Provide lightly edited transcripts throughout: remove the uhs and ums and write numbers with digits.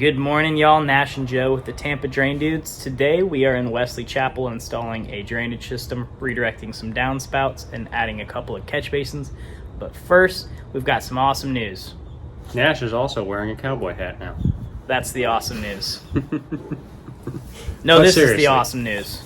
Good morning, y'all. Nash and Joe with the Tampa Drain Dudes. Today we are in Wesley Chapel installing a drainage system, redirecting some downspouts, and adding a couple of catch basins. But first, we've got some awesome news. Nash is also wearing a cowboy hat now. That's the awesome news. No, this is the awesome news.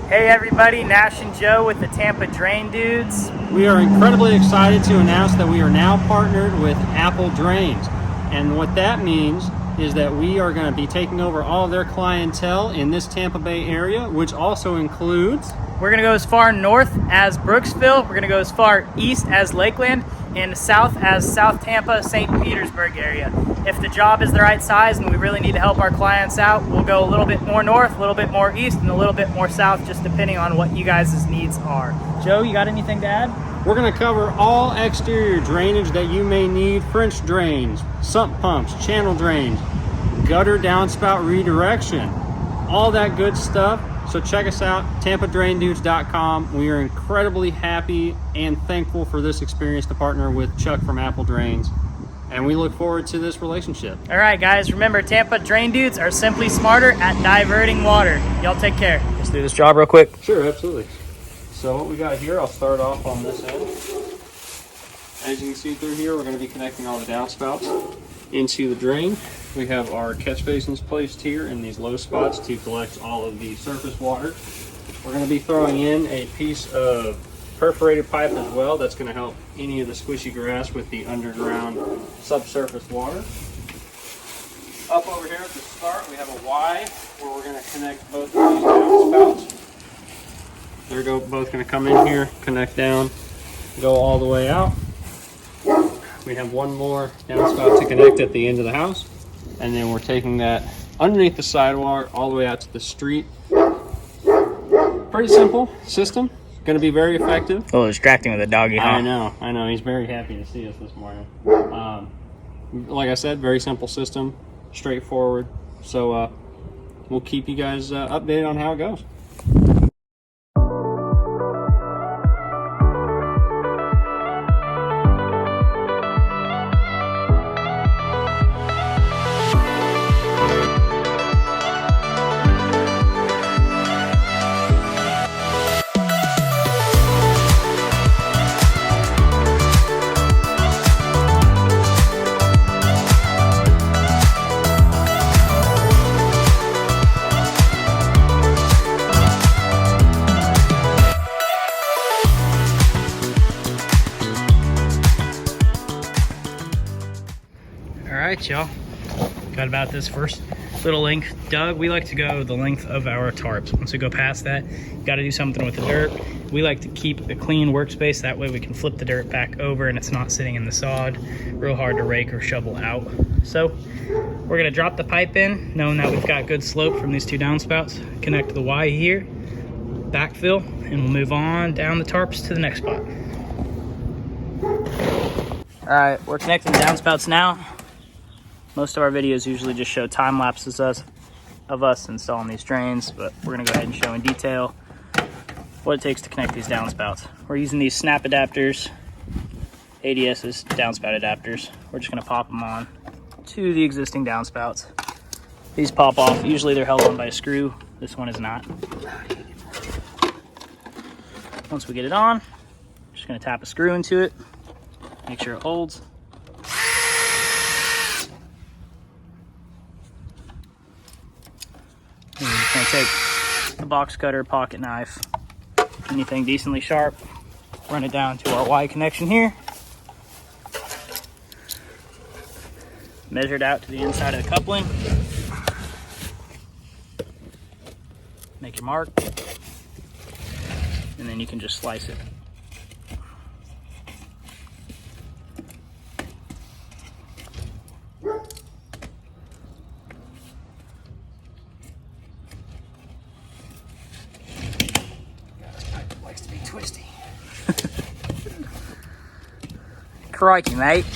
Hey everybody, Nash and Joe with the Tampa Drain Dudes. We are incredibly excited to announce that we are now partnered with Apple Drains. And what that means is that we are going to be taking over all of their clientele in this Tampa Bay area, which also includes... We're going to go as far north as Brooksville. We're going to go as far east as Lakeland and south as South Tampa, St. Petersburg area. If the job is the right size and we really need to help our clients out, we'll go a little bit more north, a little bit more east, and a little bit more south, just depending on what you guys' needs are. Joe, you got anything to add? We're going to cover all exterior drainage that you may need: French drains, sump pumps, channel drains, gutter downspout redirection, all that good stuff. So check us out, tampadraindudes.com. We are incredibly happy and thankful for this experience to partner with Chuck from Apple Drains, and we look forward to this relationship. All right, guys, remember, Tampa Drain Dudes are simply smarter at diverting water. Y'all take care. Let's do this job real quick. Sure, absolutely. So what we got here, I'll start off on this end. As you can see through here, we're going to be connecting all the downspouts into the drain. We have our catch basins placed here in these low spots to collect all of the surface water. We're going to be throwing in a piece of perforated pipe as well. That's going to help any of the squishy grass with the underground subsurface water. Up over here at the start, we have a Y where we're going to connect both of these downspouts. They're both going to come in here, connect down, go all the way out. We have one more downspout to connect at the end of the house, and then we're taking that underneath the sidewalk all the way out to the street. Pretty simple system, going to be very effective. A little distracting with a doggy, huh? I know. He's very happy to see us this morning. Like I said, very simple system, straightforward. So we'll keep you guys updated on how it goes. All right, y'all, got about this first little length dug. We like to go the length of our tarps. Once we go past that, you got to do something with the dirt. We like to keep a clean workspace, that way we can flip the dirt back over and it's not sitting in the sod real hard to rake or shovel out. So we're gonna drop the pipe in, knowing that we've got good slope from these two downspouts. Connect the Y here, backfill, and we'll move on down the tarps to the next spot. All right, we're connecting the downspouts now. Most of our videos usually just show time lapses of us installing these drains, but we're gonna go ahead and show in detail what it takes to connect these downspouts. We're using these snap adapters, ADS's downspout adapters. We're just gonna pop them on to the existing downspouts. These pop off. Usually they're held on by a screw. This one is not. Once we get it on, just gonna tap a screw into it, make sure it holds. And we're just gonna take a box cutter, pocket knife, anything decently sharp, run it down to our Y connection here. Measure it out to the inside of the coupling. Make your mark. And then you can just slice it. Twisty. Crikey, mate.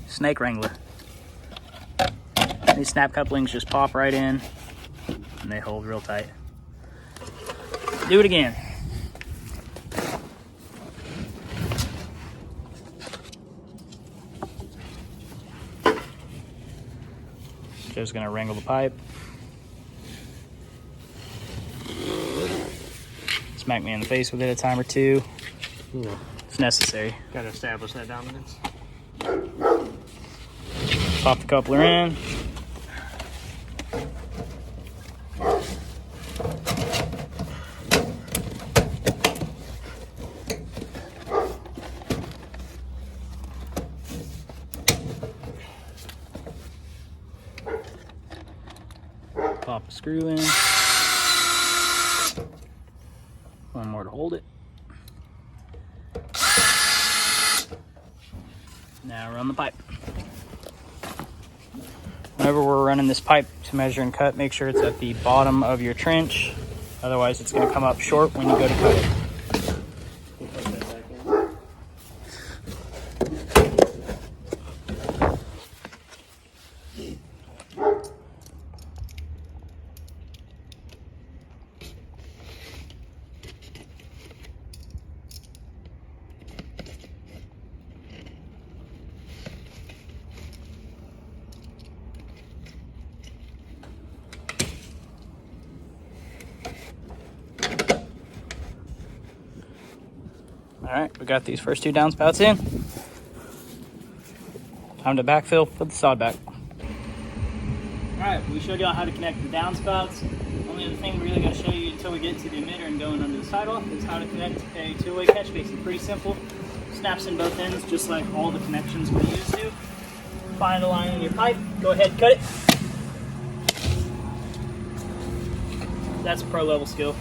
Snake wrangler. These snap couplings just pop right in and they hold real tight. Do it again. Joe's gonna wrangle the pipe. Smack me in the face with it a time or two. Yeah. If necessary. Gotta establish that dominance. Pop the coupler in. Pop a screw in. One more to hold it. Now run the pipe. Whenever we're running this pipe to measure and cut, make sure it's at the bottom of your trench. Otherwise, it's going to come up short when you go to cut it. All right, we got these first 2 downspouts in. Time to backfill, put the sod back. All right, we showed y'all how to connect the downspouts. Only other thing we really got to show you until we get to the emitter and going under the sidewalk is how to connect a 2-way catch basin. Pretty simple. Snaps in both ends, just like all the connections we used to. Find a line in your pipe, go ahead, cut it. That's pro level skill.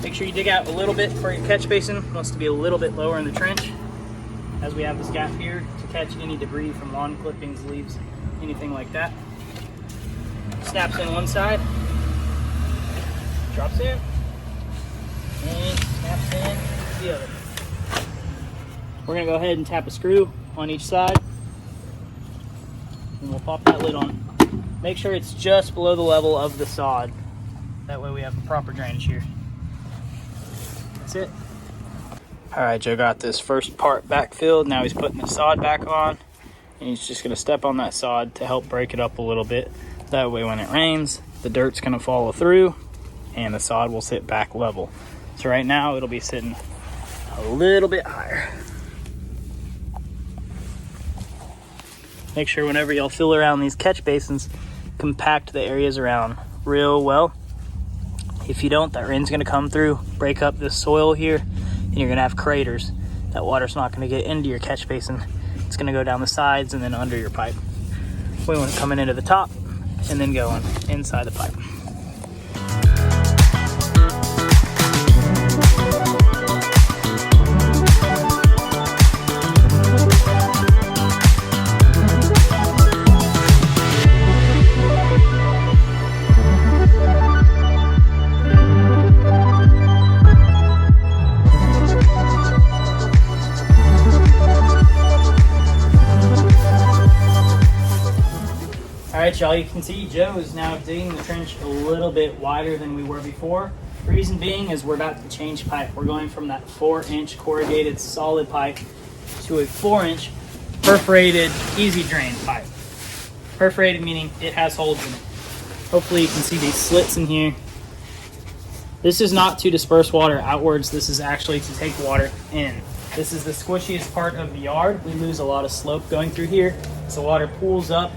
Make sure you dig out a little bit for your catch basin. It wants to be a little bit lower in the trench, as we have this gap here to catch any debris from lawn clippings, leaves, anything like that. Snaps in one side, drops in, and snaps in the other. We're gonna go ahead and tap a screw on each side, and we'll pop that lid on. Make sure it's just below the level of the sod. That way we have the proper drainage here. That's it. All right, Joe got this first part backfilled. Now he's putting the sod back on, and he's just gonna step on that sod to help break it up a little bit. That way when it rains, the dirt's gonna follow through and the sod will sit back level. So right now it'll be sitting a little bit higher. Make sure whenever y'all fill around these catch basins, compact the areas around real well. If you don't, that rain's gonna come through, break up this soil here, and you're gonna have craters. That water's not gonna get into your catch basin. It's gonna go down the sides and then under your pipe. We want it coming into the top and then going inside the pipe. Alright y'all, you can see Joe is now digging the trench a little bit wider than we were before. The reason being is we're about to change pipe. We're going from that 4-inch corrugated solid pipe to a 4-inch perforated easy drain pipe. Perforated meaning it has holes in it. Hopefully you can see these slits in here. This is not to disperse water outwards, this is actually to take water in. This is the squishiest part of the yard. We lose a lot of slope going through here, so water pools up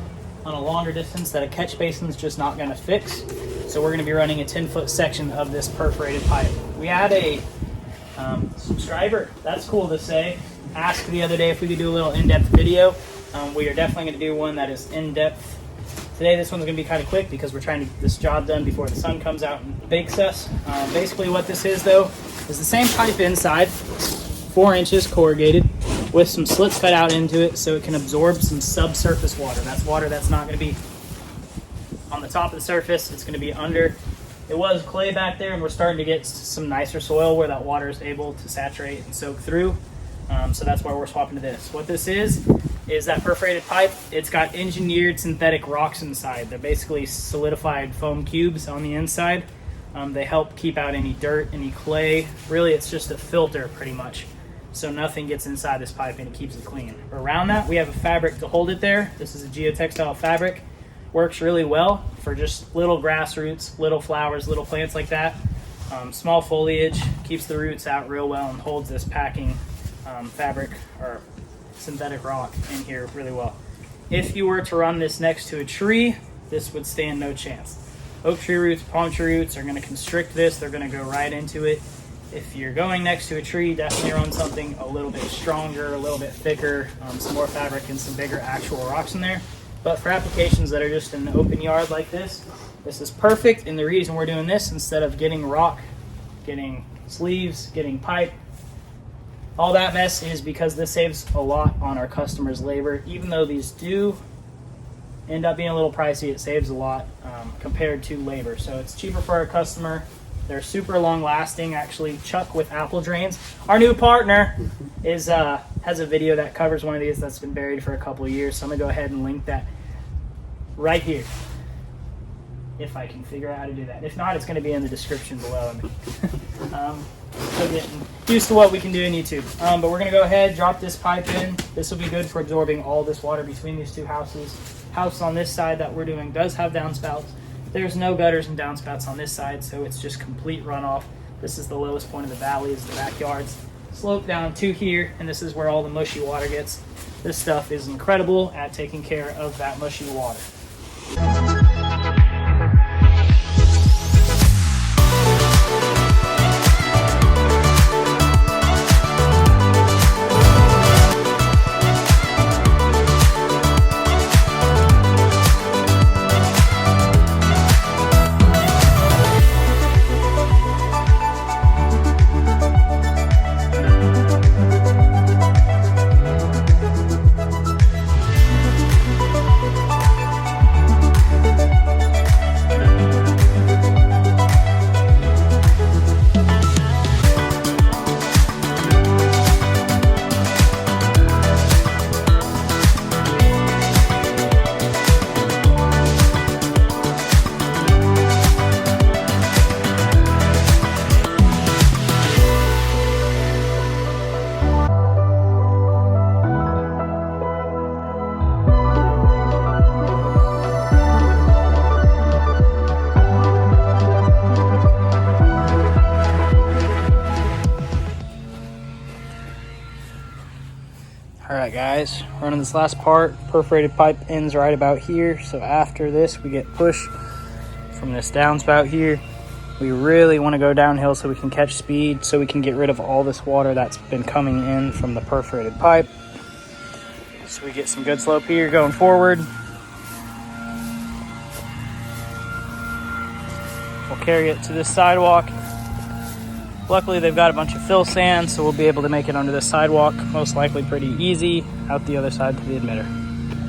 on a longer distance that a catch basin is just not going to fix. So we're going to be running a 10-foot section of this perforated pipe. We had a subscriber, that's cool to say, ask the other day if we could do a little in-depth video. We are definitely going to do one that is in-depth. Today this one's going to be kind of quick because we're trying to get this job done before the sun comes out and bakes us. Basically what this is though is the same pipe inside, 4 inches corrugated, with some slits cut out into it so it can absorb some subsurface water. That's water that's not going to be on the top of the surface, it's going to be under. It was clay back there and we're starting to get some nicer soil where that water is able to saturate and soak through. So that's why we're swapping to this. What this is that perforated pipe. It's got engineered synthetic rocks inside. They're basically solidified foam cubes on the inside. They help keep out any dirt, any clay. Really, it's just a filter pretty much. So nothing gets inside this pipe and it keeps it clean. Around that, we have a fabric to hold it there. This is a geotextile fabric. works really well for just little grass roots, little flowers, little plants like that. Small foliage, keeps the roots out real well and holds this packing fabric or synthetic rock in here really well. If you were to run this next to a tree, this would stand no chance. Oak tree roots, palm tree roots are going to constrict this. They're going to go right into it. If you're going next to a tree, definitely run something a little bit stronger, a little bit thicker, some more fabric and some bigger actual rocks in there. But for applications that are just in an open yard like this, this is perfect. And the reason we're doing this, instead of getting rock, getting sleeves, getting pipe, all that mess, is because this saves a lot on our customers' labor. Even though these do end up being a little pricey, it saves a lot compared to labor. So it's cheaper for our customer. They're super long lasting. Actually, Chuck with Apple Drains, our new partner, has a video that covers one of these that's been buried for a couple of years. So I'm gonna go ahead and link that right here, if I can figure out how to do that. If not, it's gonna be in the description below. Still getting used to what we can do in YouTube. But we're gonna go ahead, drop this pipe in. This will be good for absorbing all this water between these two houses. House on this side that we're doing does have downspouts. There's no gutters and downspouts on this side, so it's just complete runoff. This is the lowest point of the valley, is the backyards. Slope down to here, and this is where all the mushy water gets. This stuff is incredible at taking care of that mushy water. Alright guys, running this last part. Perforated pipe ends right about here. So after this, we get push from this downspout here. We really want to go downhill so we can catch speed, so we can get rid of all this water that's been coming in from the perforated pipe. So we get some good slope here going forward. We'll carry it to this sidewalk. Luckily, they've got a bunch of fill sand, so we'll be able to make it onto this sidewalk, most likely pretty easy, out the other side to the emitter.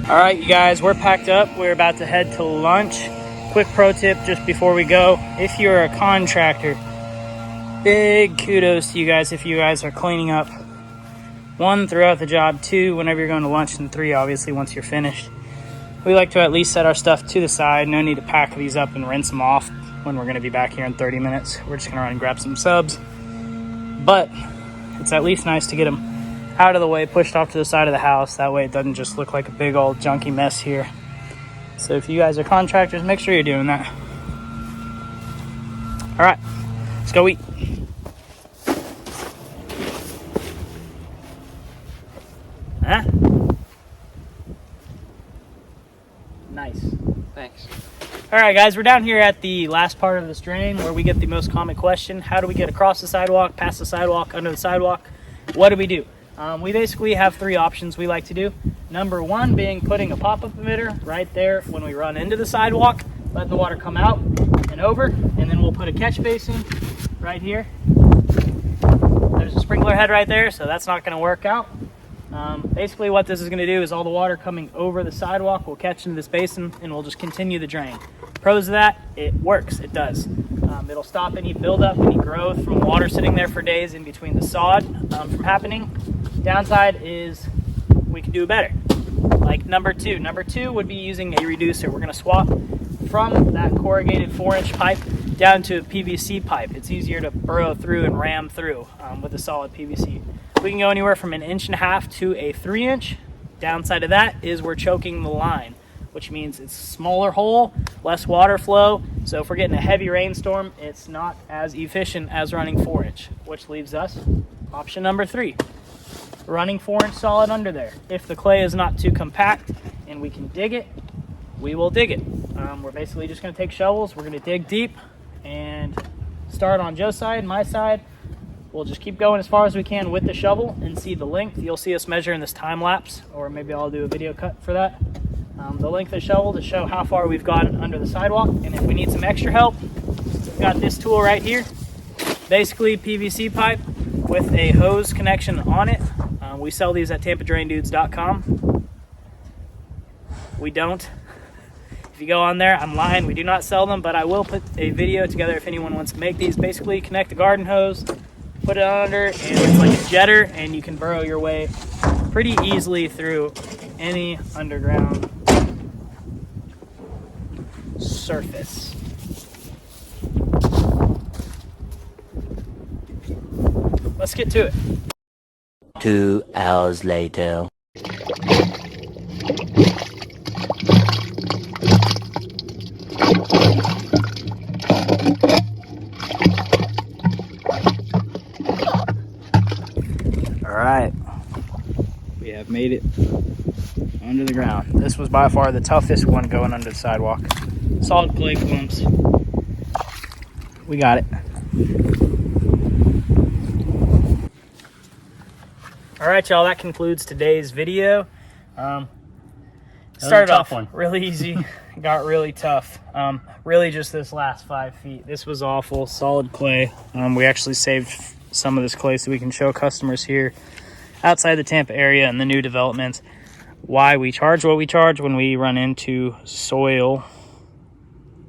All right, you guys, we're packed up. We're about to head to lunch. Quick pro tip just before we go. If you're a contractor, big kudos to you guys if you guys are cleaning up. 1, throughout the job. 2, whenever you're going to lunch. And 3, obviously, once you're finished. We like to at least set our stuff to the side. No need to pack these up and rinse them off when we're going to be back here in 30 minutes. We're just going to run and grab some subs. But it's at least nice to get them out of the way, pushed off to the side of the house. That way it doesn't just look like a big old junky mess here. So if you guys are contractors, make sure you're doing that. All right, let's go eat. Huh? Nice. Thanks. All right, guys, we're down here at the last part of this drain where we get the most common question. How do we get across the sidewalk, past the sidewalk, under the sidewalk? What do we do? We basically have 3 options we like to do. Number 1 being putting a pop-up emitter right there when we run into the sidewalk, letting the water come out and over, and then we'll put a catch basin right here. There's a sprinkler head right there, so that's not going to work out. Basically what this is going to do is all the water coming over the sidewalk will catch into this basin and we'll just continue the drain. Pros of that, it works, it does. It'll stop any buildup, any growth from water sitting there for days in between the sod from happening. Downside is we can do better. Like number 2. Number 2 would be using a reducer. We're going to swap from that corrugated 4-inch pipe down to a PVC pipe. It's easier to burrow through and ram through with a solid PVC. We can go anywhere from an 1.5 inches to a 3-inch. Downside of that is we're choking the line. which means it's a smaller hole, less water flow. So if we're getting a heavy rainstorm, it's not as efficient as running 4-inch, which leaves us option number 3, running 4-inch solid under there. If the clay is not too compact and we can dig it, we will dig it. We're basically just going to take shovels, we're going to dig deep and start on Joe's side, my side. We'll just keep going as far as we can with the shovel and see the length. You'll see us measure in this time lapse, or maybe I'll do a video cut for that. The length of the shovel to show how far we've gotten under the sidewalk. And if we need some extra help, we've got this tool right here. Basically PVC pipe with a hose connection on it. We sell these at tampadraindudes.com. We don't. If you go on there, I'm lying, we do not sell them, but I will put a video together if anyone wants to make these. Basically connect the garden hose, put it under, and it's like a jetter, and you can burrow your way pretty easily through any underground surface. Let's get to it. 2 hours later. All right, we have made it under the ground. This was by far the toughest one going under the sidewalk. Solid clay clumps. We got it. All right, y'all, that concludes today's video. Started off really easy, got really tough. Really just this last 5 feet. This was awful, solid clay. We actually saved some of this clay so we can show customers here outside the Tampa area and the new developments why we charge what we charge when we run into soil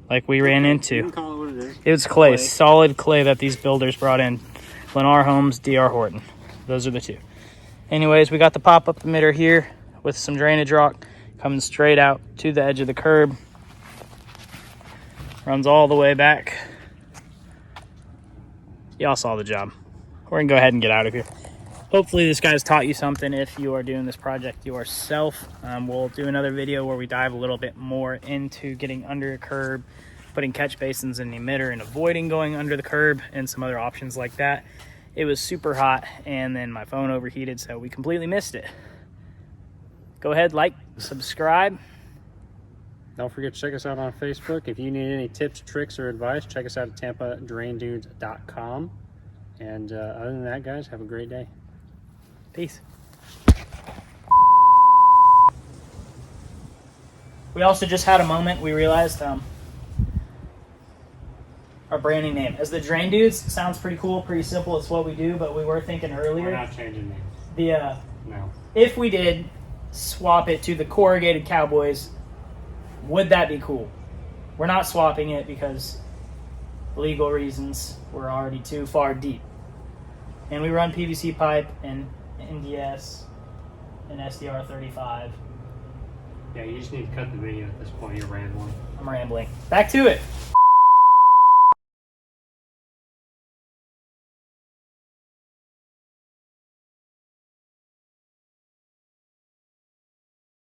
like we ran into. You can call it what it is. It was clay, solid clay that these builders brought in. Lennar Homes, DR Horton. Those are the two. Anyways, we got the pop-up emitter here with some drainage rock coming straight out to the edge of the curb. Runs all the way back. Y'all saw the job. We're gonna go ahead and get out of here. Hopefully this guy's taught you something if you are doing this project yourself. We'll do another video where we dive a little bit more into getting under a curb, putting catch basins in the emitter and avoiding going under the curb, and some other options like that. It was super hot and then my phone overheated, so we completely missed it. Go ahead, like, subscribe. Don't forget to check us out on Facebook. If you need any tips, tricks, or advice, check us out at tampadraindudes.com. And other than that, guys, have a great day. Peace. We also just had a moment. We realized our branding name as the Drain Dudes sounds pretty cool, pretty simple. It's what we do, but we were thinking earlier. We're not changing names. No. If we did swap it to the Corrugated Cowboys, would that be cool? We're not swapping it because legal reasons. We're already too far deep. And we run PVC pipe and NDS and SDR35. Yeah, you just need to cut the video at this point. You're rambling. I'm rambling. Back to it.